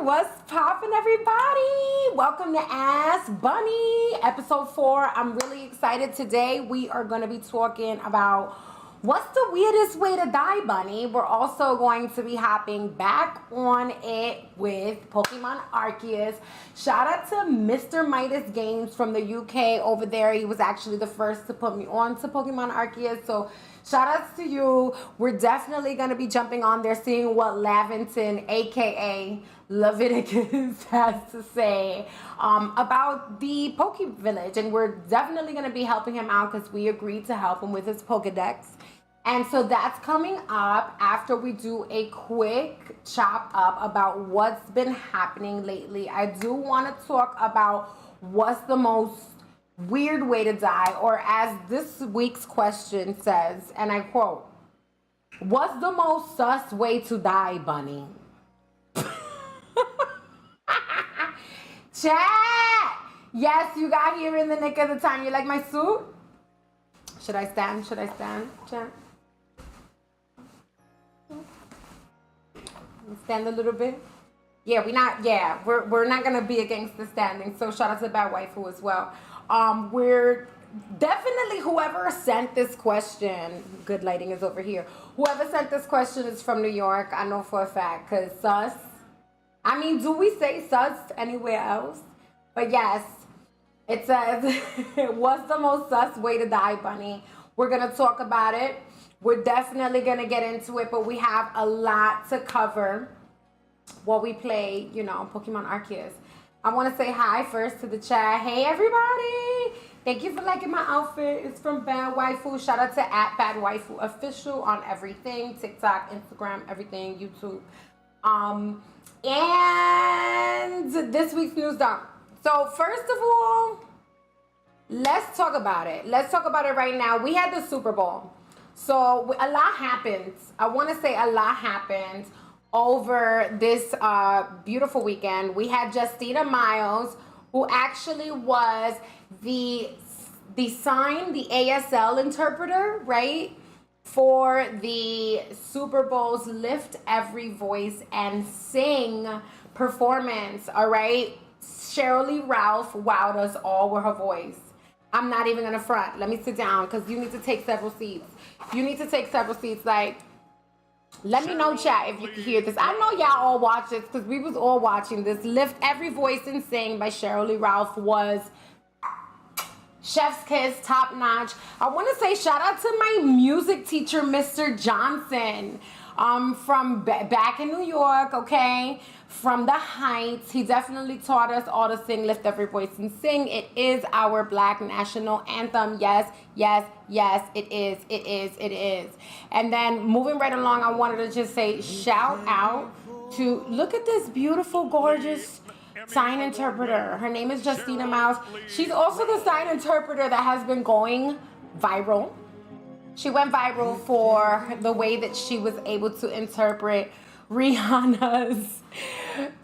What's poppin', everybody? Welcome to Ask Bunny, episode 4. I'm really excited today. We are going to be talking about what's the weirdest way to die, Bunny. We're also going to be hopping back on it with Pokemon Arceus. Shout out to Mr. Midas Games from the UK over there. He was actually the first to put me on to Pokemon Arceus. So shout outs to you. We're definitely going to be jumping on there, seeing what Laventon, aka Leviticus, has to say about the Poke Village. And we're definitely going to be helping him out because we agreed to help him with his Pokedex. And so that's coming up after we do a quick chop up about what's been happening lately. I do want to talk about what's the most weird way to die, or as this week's question says, and I quote, what's the most sus way to die, Bunny? Chat! Yes, you got here in the nick of the time. You like my suit? Should I stand? Chat? Stand a little bit. We're not gonna be against the standing. So shout out to Bad Waifu as well. We're definitely, whoever sent this question, good lighting is over here. Whoever sent this question is from New York. I know for a fact, cause sus. I mean, do we say sus anywhere else? But yes, it says, what's the most sus way to die, Bunny? We're gonna talk about it. We're definitely gonna get into it, but we have a lot to cover while we play, Pokemon Arceus. I want to say hi first to the chat. Hey, everybody! Thank you for liking my outfit. It's from Bad Waifu. Shout out to @BadWaifuOfficial on everything. TikTok, Instagram, everything, YouTube. And this week's news dump. So first of all, let's talk about it. Let's talk about it right now. We had the Super Bowl. So a lot happened. I want to say a lot happened over this beautiful weekend. We had Justina Miles, who actually was the ASL interpreter, right? For the Super Bowl's Lift Every Voice and Sing performance, all right? Shirley Ralph wowed us all with her voice. I'm not even gonna front. Let me sit down because you need to take several seats. Like, let me know, chat, if you can hear this. I know y'all all watch this because we was all watching this. Lift Every Voice and Sing by Shirley Ralph was chef's kiss, top notch. I want to say shout out to my music teacher, Mr. Johnson, from back in New York, okay? From the Heights. He definitely taught us all to sing Lift Every Voice and Sing. It is our Black national anthem. Yes, it is. And then moving right along, I wanted to just say shout out to, look at this beautiful, gorgeous sign interpreter. Her name is Justina Mouse. She's also the sign interpreter that has been going viral. She went viral for the way that she was able to interpret Rihanna's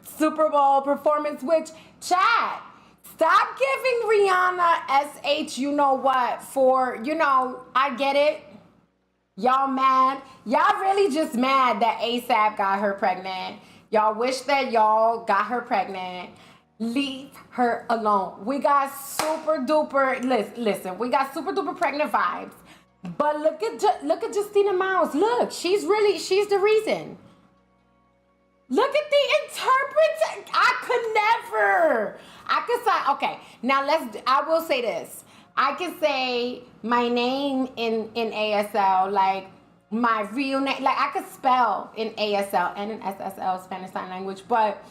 Super Bowl performance, which, chat, stop giving Rihanna you know what for, I get it. Y'all mad. Y'all really just mad that ASAP got her pregnant. Y'all wish that y'all got her pregnant. Leave her alone. We got super duper, listen, we got super duper pregnant vibes. But look at Justina Miles. Look, she's the reason. Look at the interpreter. I could say, okay, now I will say this. I can say my name in ASL, like my real name, like I could spell in ASL and in SSL, Spanish Sign Language, but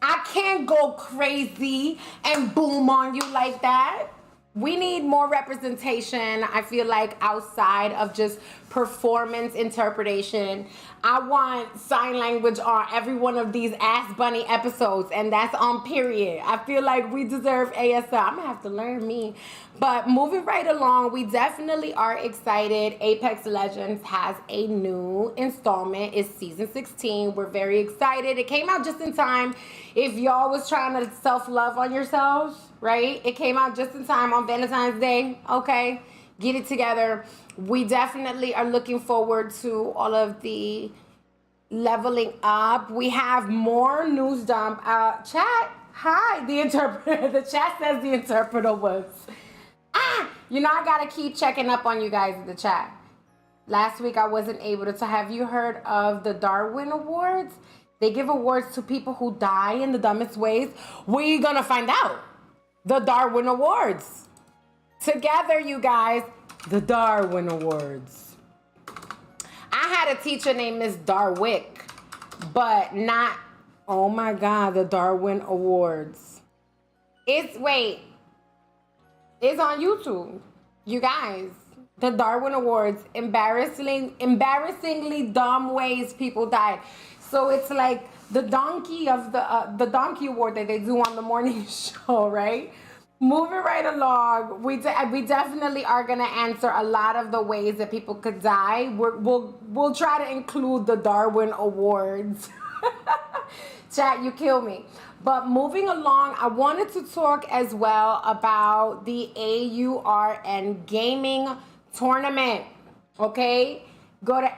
I can't go crazy and boom on you like that. We need more representation, I feel like, outside of just performance interpretation. I want sign language on every one of these Ask Bunny episodes, and that's on period. I feel like we deserve ASL. I'm gonna have to learn me. But moving right along, we definitely are excited. Apex Legends has a new installment. It's season 16. We're very excited. It came out just in time. If y'all was trying to self-love on yourselves, right? It came out just in time on Valentine's Day. Okay, get it together. We definitely are looking forward to all of the leveling up. We have more news dump. Chat, hi, the interpreter. The chat says the interpreter was. I gotta keep checking up on you guys in the chat. Last week I wasn't able to. Have you heard of the Darwin Awards? They give awards to people who die in the dumbest ways. We're gonna find out. The Darwin Awards. Together, you guys, the Darwin Awards. I had a teacher named Miss Darwick, but not, oh my God, the Darwin Awards. It's on YouTube. You guys, the Darwin Awards, embarrassingly dumb ways people died. So it's like the donkey donkey award that they do on the morning show, right? Moving right along, we definitely are gonna answer a lot of the ways that people could die. We'll try to include the Darwin Awards. Chat, you kill me. But moving along, I wanted to talk as well about the AURN gaming tournament. Okay, go to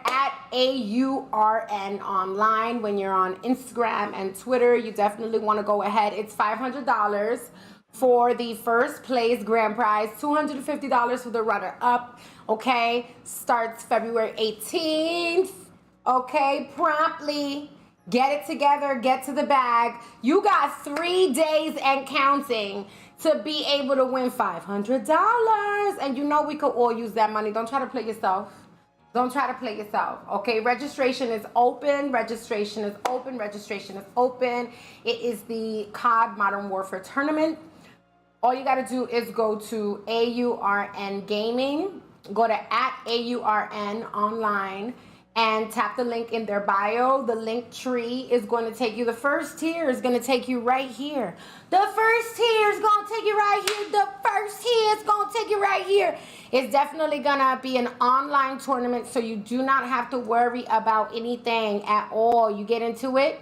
@AURN online when you're on Instagram and Twitter. You definitely want to go ahead. It's $500 for the first place grand prize, $250 for the runner up. Okay, starts February 18th. Okay, promptly get it together, get to the bag. You got 3 days and counting to be able to win $500. And we could all use that money. Don't try to play yourself. Don't try to play yourself. Okay, registration is open. Registration is open. Registration is open. It is the COD Modern Warfare Tournament. All you got to do is go to AURN Gaming, go to @AURN online, and tap the link in their bio. The link tree is going to take you, the first tier is going to take you right here. The first tier is going to take you right here. The first tier is going to take you right here. It's definitely going to be an online tournament, so you do not have to worry about anything at all. You get into it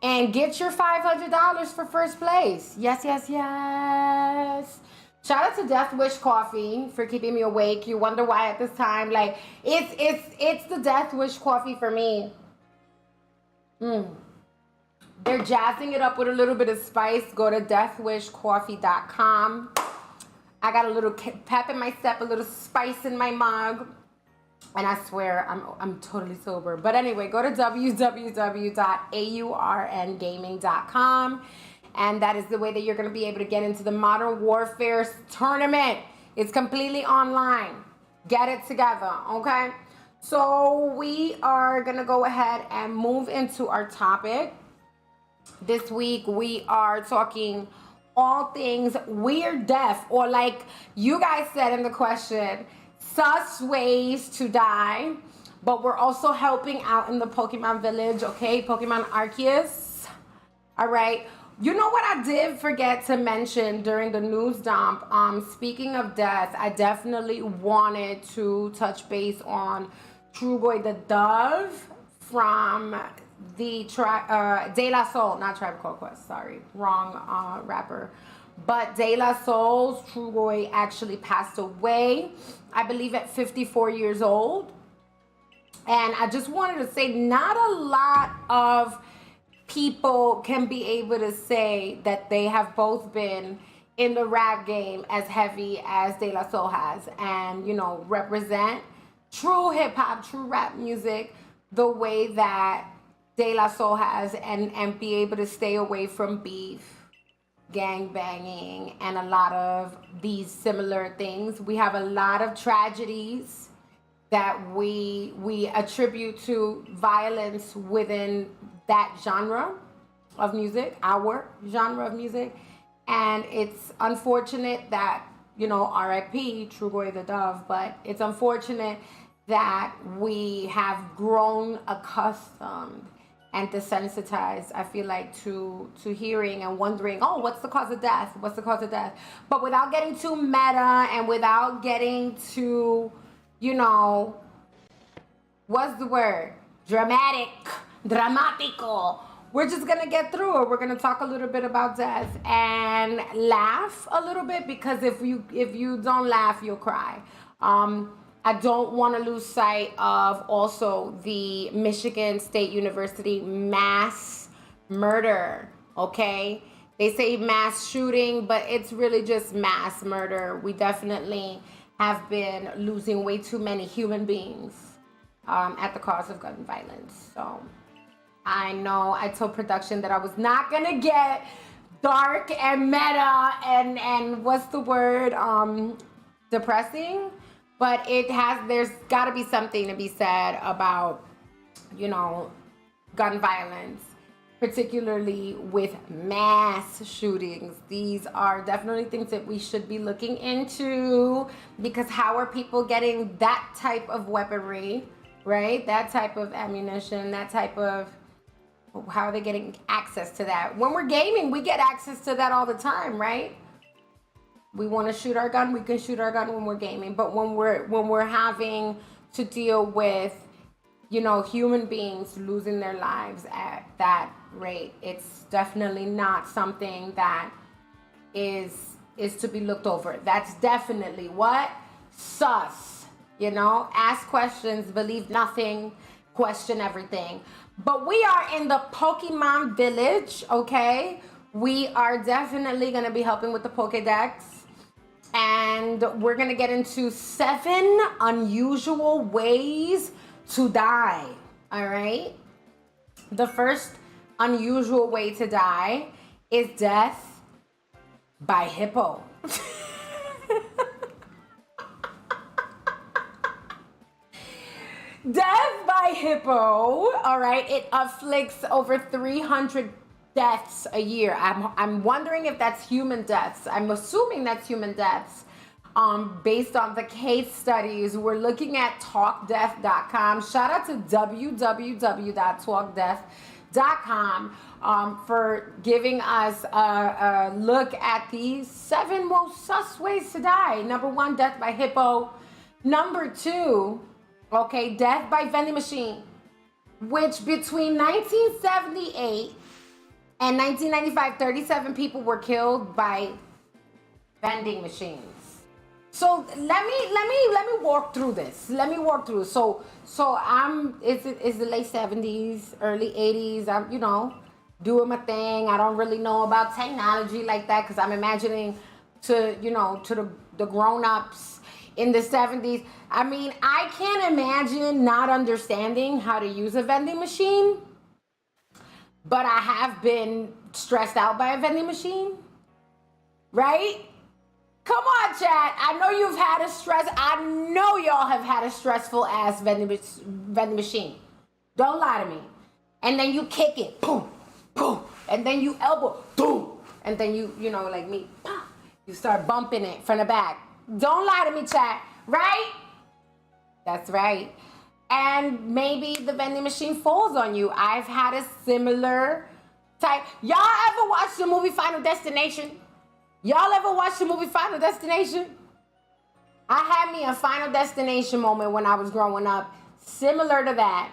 and get your $500 for first place. Yes, yes, yes. Shout out to Death Wish Coffee for keeping me awake. You wonder why at this time. Like, it's the Death Wish Coffee for me. They're jazzing it up with a little bit of spice. Go to deathwishcoffee.com. I got a little pep in my step, a little spice in my mug. And I swear, I'm totally sober. But anyway, go to www.aurngaming.com. And that is the way that you're going to be able to get into the Modern Warfare tournament. It's completely online. Get it together, okay? So we are going to go ahead and move into our topic. This week we are talking all things weird death, or like you guys said in the question, sus ways to die. But we're also helping out in the Pokemon village, okay? Pokemon Arceus. All right. You know what I did forget to mention during the news dump? Speaking of death, I definitely wanted to touch base on Trugoy the Dove from the De La Soul, not Tribe Called Quest, sorry, wrong rapper. But De La Soul's Trugoy actually passed away, I believe at 54 years old. And I just wanted to say, not a lot of people can be able to say that they have both been in the rap game as heavy as De La Soul has, and represent true hip hop, true rap music the way that De La Soul has, and be able to stay away from beef, gang banging, and a lot of these similar things. We have a lot of tragedies that we attribute to violence within that genre of music, our genre of music. And it's unfortunate that, R.I.P. Trugoy the Dove, but it's unfortunate that we have grown accustomed and desensitized, I feel like, to hearing and wondering, oh, what's the cause of death? What's the cause of death? But without getting too meta and without getting too, what's the word? Dramatico. We're just gonna get through it. We're gonna talk a little bit about death and laugh a little bit, because if you don't laugh, you'll cry. I don't want to lose sight of also the Michigan State University mass murder, okay? They say mass shooting, but it's really just mass murder. We definitely have been losing way too many human beings at the cause of gun violence. So I know I told production that I was not going to get dark and meta and what's the word? Depressing. But there's got to be something to be said about, gun violence, particularly with mass shootings. These are definitely things that we should be looking into, because how are people getting that type of weaponry, right? That type of ammunition, how are they getting access to that? When we're gaming, we get access to that all the time, right? We want to shoot our gun, we can shoot our gun when we're gaming. But when we're having to deal with, human beings losing their lives at that rate, it's definitely not something that is to be looked over. That's definitely what? Sus. Ask questions, believe nothing, question everything. But we are in the Pokemon village, okay? We are definitely going to be helping with the Pokedex. And we're going to get into 7 unusual ways to die. All right? The first unusual way to die is death by hippo. Death by hippo, all right? It afflicts over 300 deaths a year. I'm wondering if that's human deaths. I'm assuming that's human deaths. Based on the case studies, we're looking at talkdeath.com. Shout out to www.talkdeath.com for giving us a look at the 7 most sus ways to die. Number 1, death by hippo. Number 2, okay, death by vending machine, which between 1978 and 1995, 37 people were killed by vending machines. So let me walk through this. So it's the late 70s, early 80s. I'm doing my thing. I don't really know about technology like that, because I'm imagining to the grown-ups in the 70s. I mean, I can't imagine not understanding how to use a vending machine. But I have been stressed out by a vending machine, right? Come on, chat. I know you've had I know y'all have had a stressful ass vending machine. Don't lie to me. And then you kick it, boom, boom. And then you elbow, boom. And then you like me, pop. You start bumping it from the back. Don't lie to me, chat, right? That's right. And maybe the vending machine falls on you. I've had a similar type. Y'all ever watch the movie Final Destination? I had me a Final Destination moment when I was growing up. Similar to that.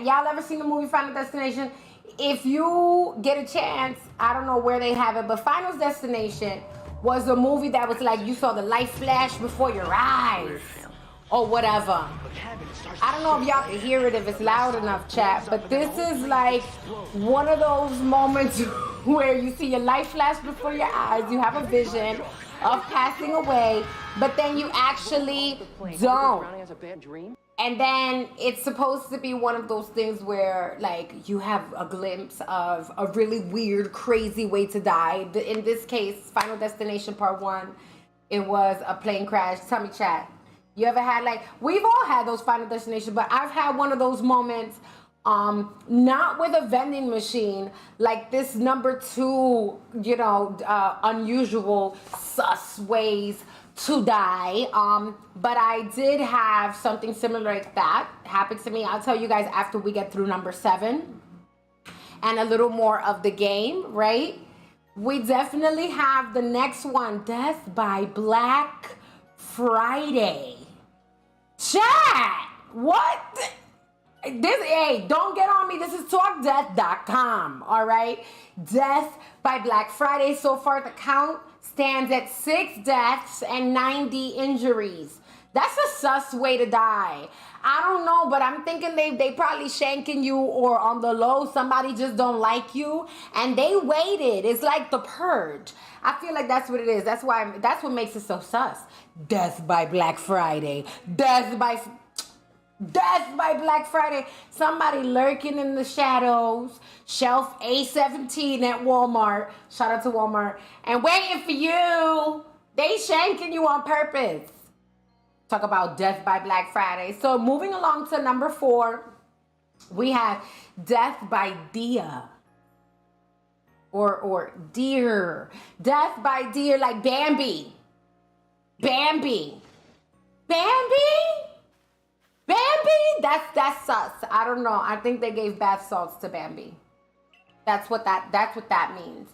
Y'all ever seen the movie Final Destination? If you get a chance, I don't know where they have it, but Final Destination was a movie that was like you saw the light flash before your eyes. Or whatever. I don't know if y'all can hear it if it's loud enough, chat, but this is like one of those moments where you see your light flash before your eyes, you have a vision of passing away, but then you actually don't. And then it's supposed to be one of those things where like you have a glimpse of a really weird, crazy way to die. In this case, Final Destination Part 1, it was a plane crash. Tell me, chat. You ever had we've all had those Final Destination, but I've had one of those moments, not with a vending machine, like this number 2, unusual sus ways to die. But I did have something similar like that happen to me. I'll tell you guys after we get through number 7 and a little more of the game, right? We definitely have the next one, death by Black Friday. Chat! What? Don't get on me. This is talkdeath.com, all right? Death by Black Friday. So far, the count stands at 6 deaths and 90 injuries. That's a sus way to die. I don't know, but I'm thinking they probably shanking you, or on the low, somebody just don't like you and they waited. It's like the purge. I feel like that's what it is. That's what makes it so sus. Death by Black Friday. Death by Black Friday. Somebody lurking in the shadows. Shelf A17 at Walmart. Shout out to Walmart. And waiting for you. They shanking you on purpose. Talk about death by Black Friday. So moving along to number 4, we have death by Dia. Or deer. Death by deer, like Bambi. Bambi. That's sus. I don't know. I think they gave bath salts to Bambi. That's what that means.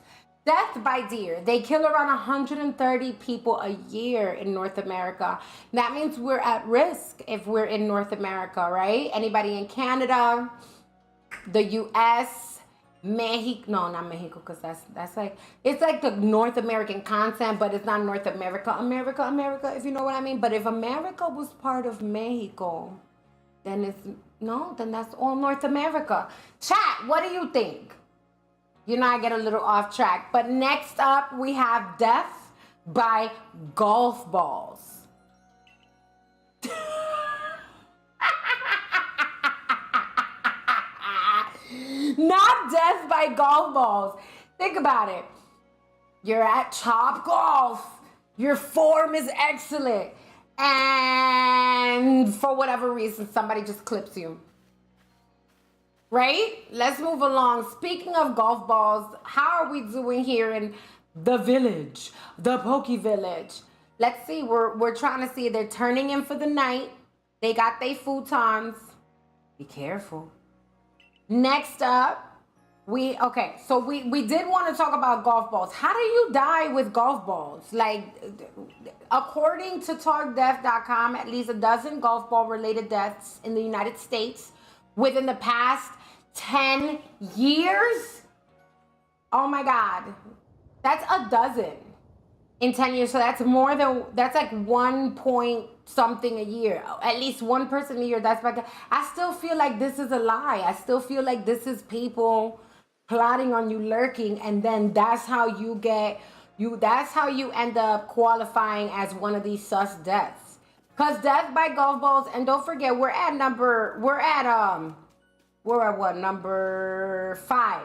Death by deer. They kill around 130 people a year in North America. That means we're at risk if we're in North America, right? Anybody in Canada, the US, Mexico, no, not Mexico, because that's like, it's like the North American content, but it's not North America, America, if you know what I mean. But if America was part of Mexico, then that's all North America. Chat, what do you think? You know, I get a little off track. But next up, we have death by golf balls. Not death by golf balls. Think about it. You're at Top Golf. Your form is excellent. And for whatever reason, somebody just clips you. Right? Let's move along. Speaking of golf balls, how are we doing here in the village? The Poke Village. Let's see. We're trying to see. They're turning in for the night. They got their futons. Be careful. Next up, we did want to talk about golf balls. How do you die with golf balls? Like, according to talkdeath.com, at least a dozen golf ball related deaths in the United States within the past 10 years. Oh my God. That's a dozen in 10 years. So that's like 1 point something a year. At least one person a year. I still feel like this is a lie. I still feel like this is people plotting on you, lurking, and then that's how you end up qualifying as one of these sus deaths. Cause death by golf balls, and don't forget, we're at number 5.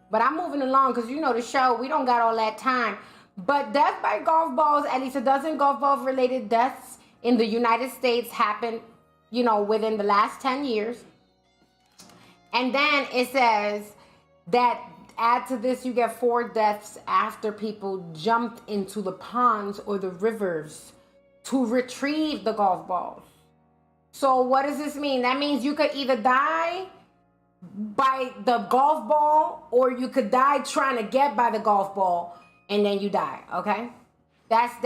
But I'm moving along because you know the show, we don't got all that time. But death by golf balls, at least a dozen golf ball related deaths in the United States happened, within the last 10 years. And then it says that add to this, you get 4 deaths after people jumped into the ponds or the rivers to retrieve the golf balls. So what does this mean? That means you could either die by the golf ball, or you could die trying to get by the golf ball, and then you die. Okay, that's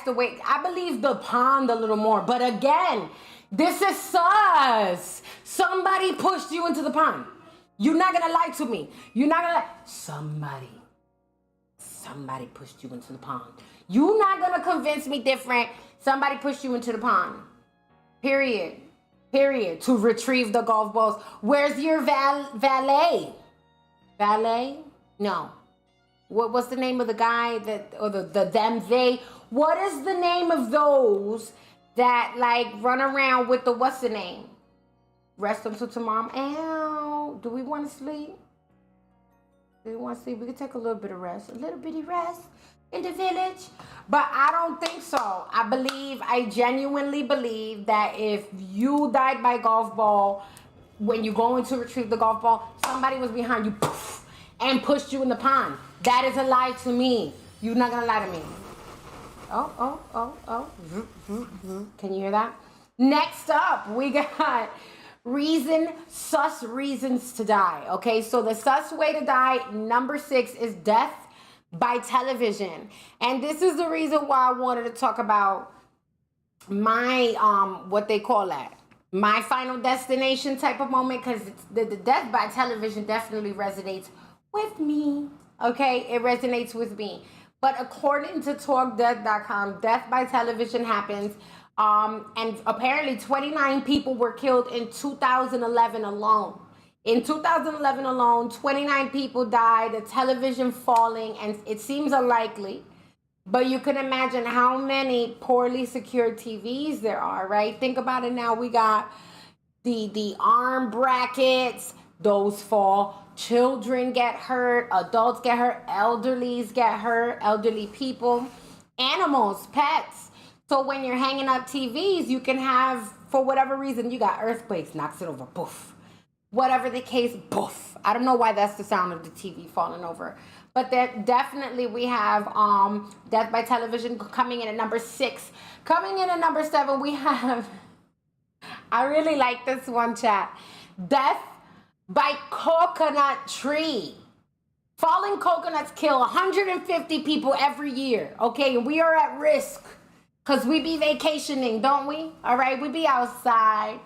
the way. I believe the pond a little more, but again, this is sus. Somebody pushed you into the pond. You're not gonna lie to me. You're not gonna. Somebody pushed you into the pond. You're not gonna convince me different. Somebody pushed you into the pond. Period. To retrieve the golf balls. Where's your valet? Valet? No. What's the name of the guy they? What is the name of those that like run around with the what's the name? Rest until tomorrow. Ow. Do we want to sleep? We can take a little bit of rest. A little bitty rest in the village. But I don't think so. I genuinely believe that if you died by golf ball, when you go in to retrieve the golf ball, somebody was behind you and pushed you in the pond. That is a lie to me. You're not going to lie to me. Oh. Can you hear that? Next up, we got sus reasons to die. Okay, so the sus way to die, number 6, is death by television. And this is the reason why I wanted to talk about my what they call that, my final destination type of moment, because the death by television definitely resonates with me. Okay, it resonates with me. But according to talkdeath.com, death by television happens. And apparently 29 people were killed in 2011 alone. In 2011 alone, 29 people died, the television falling, and it seems unlikely. But you can imagine how many poorly secured TVs there are, right? Think about it now. We got the arm brackets, those fall. Children get hurt, adults get hurt, elderlies get hurt, elderly people, animals, pets. So when you're hanging up TVs, you can have, for whatever reason, you got earthquakes, knocks it over, poof. Whatever the case, poof. I don't know why that's the sound of the TV falling over. But that definitely we have death by television coming in at number 6. Coming in at number 7, we have, I really like this one, chat. Death by coconut tree. Falling coconuts kill 150 people every year. Okay, and we are at risk because we be vacationing, don't we? All right, we be outside.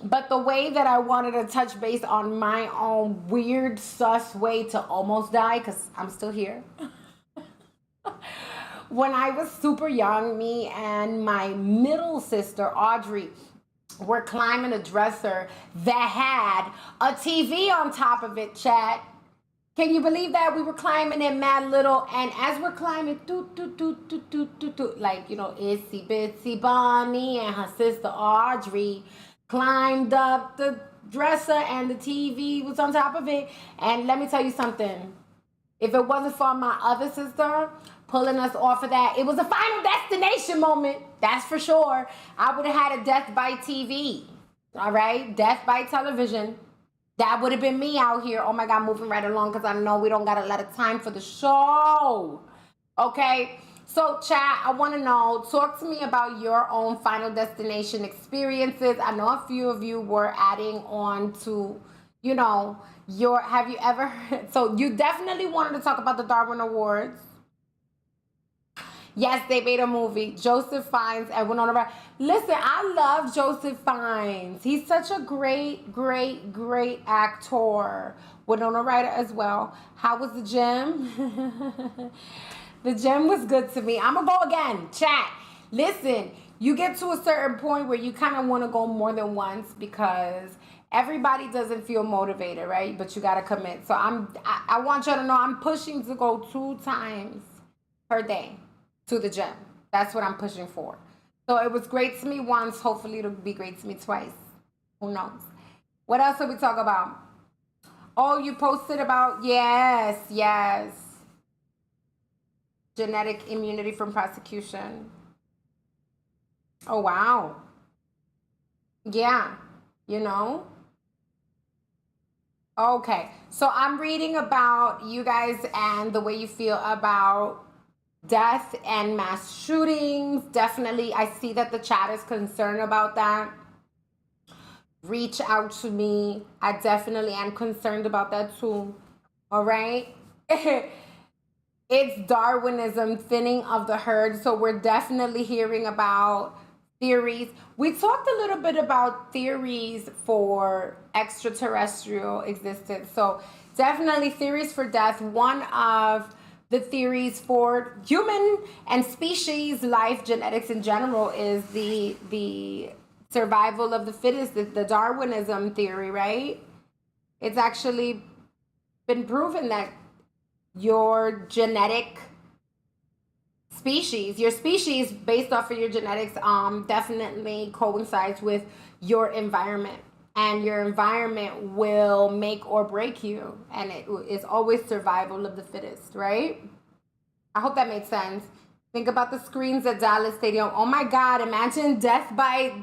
But the way that I wanted to touch base on my own weird, sus way to almost die, because I'm still here. When I was super young, me and my middle sister, Audrey, were climbing a dresser that had a TV on top of it, chat. Can you believe that? We were climbing it mad little, and as we're climbing, like, you know, Itsy Bitsy Bunny and her sister Audrey climbed up the dresser, and the TV was on top of it. And let me tell you something. If it wasn't for my other sister pulling us off of that, it was a Final Destination moment. That's for sure. I would have had a death by TV. All right? Death by television. That would have been me out here. Oh my God, moving right along because I know we don't got a lot of time for the show. Okay? So, chat, I want to know, talk to me about your own Final Destination experiences. I know a few of you were adding on to, you know, have you ever, so you definitely wanted to talk about the Darwin Awards. Yes, they made a movie. Joseph Fiennes and Winona Ryder. Listen, I love Joseph Fiennes. He's such a great, great, great actor. Winona Ryder as well. How was the gym? The gym was good to me. I'm going to go again. Chat. Listen, you get to a certain point where you kind of want to go more than once because everybody doesn't feel motivated, right? But you got to commit. So I want you to know I'm pushing to go 2 times per day to the gym. That's what I'm pushing for. So it was great to me once. Hopefully it'll be great to me twice. Who knows? What else did we talk about? Oh, you posted about, yes. Genetic immunity from prosecution. Oh, wow. Yeah, you know? Okay, so I'm reading about you guys and the way you feel about death and mass shootings. Definitely, I see that the chat is concerned about that. Reach out to me. I definitely am concerned about that too. All right? It's Darwinism, thinning of the herd. So we're definitely hearing about theories. We talked a little bit about theories for extraterrestrial existence. So definitely theories for death. One of the theories for human and species life, genetics in general, is the survival of the fittest, the Darwinism theory, right? It's actually been proven that your genetic species, your species based off of your genetics, definitely coincides with your environment, and your environment will make or break you, and it is always survival of the fittest, right? I hope that made sense. Think about the screens at Dallas Stadium. Oh my God, imagine death by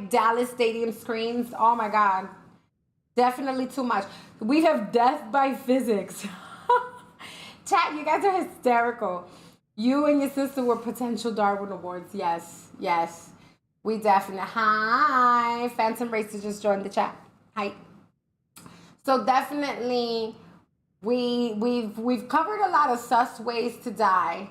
Dallas Stadium screens. Oh my God, definitely too much. We have death by physics. Chat, you guys are hysterical. You and your sister were potential Darwin Awards. Yes. We definitely. Hi. Phantom Racer just joined the chat. Hi. So definitely we've covered a lot of sus ways to die.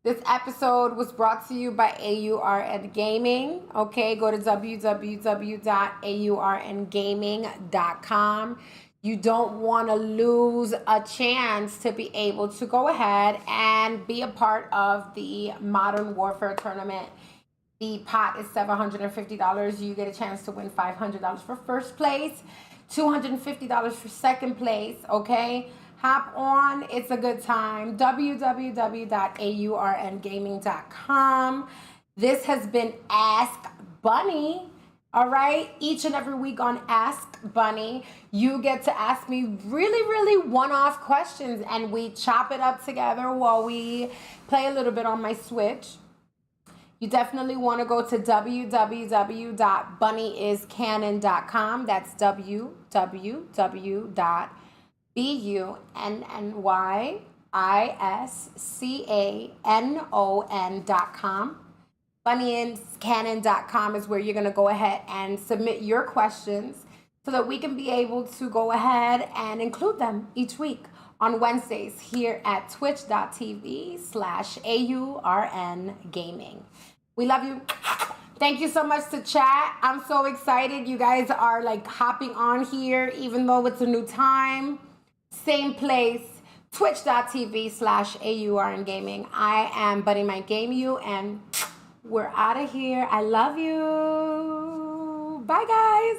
This episode was brought to you by AURN Gaming. Okay, go to www.aurngaming.com. You don't want to lose a chance to be able to go ahead and be a part of the Modern Warfare tournament. The pot is $750. You get a chance to win $500 for first place, $250 for second place, okay? Hop on. It's a good time. www.aurngaming.com. This has been Ask Bunny. All right, each and every week on Ask Bunny, you get to ask me really one-off questions, and we chop it up together while we play a little bit on my Switch. You definitely want to go to www.bunnyiscanon.com. That's www.bunnyiscanon.com. Bunnyiscanon.com is where you're going to go ahead and submit your questions so that we can be able to go ahead and include them each week on Wednesdays here at twitch.tv/AURN Gaming. We love you. Thank you so much to chat. I'm so excited. You guys are like hopping on here, even though it's a new time. Same place, twitch.tv/AURN Gaming. I am Bunny Might Game You, and we're out of here. I love you. Bye, guys.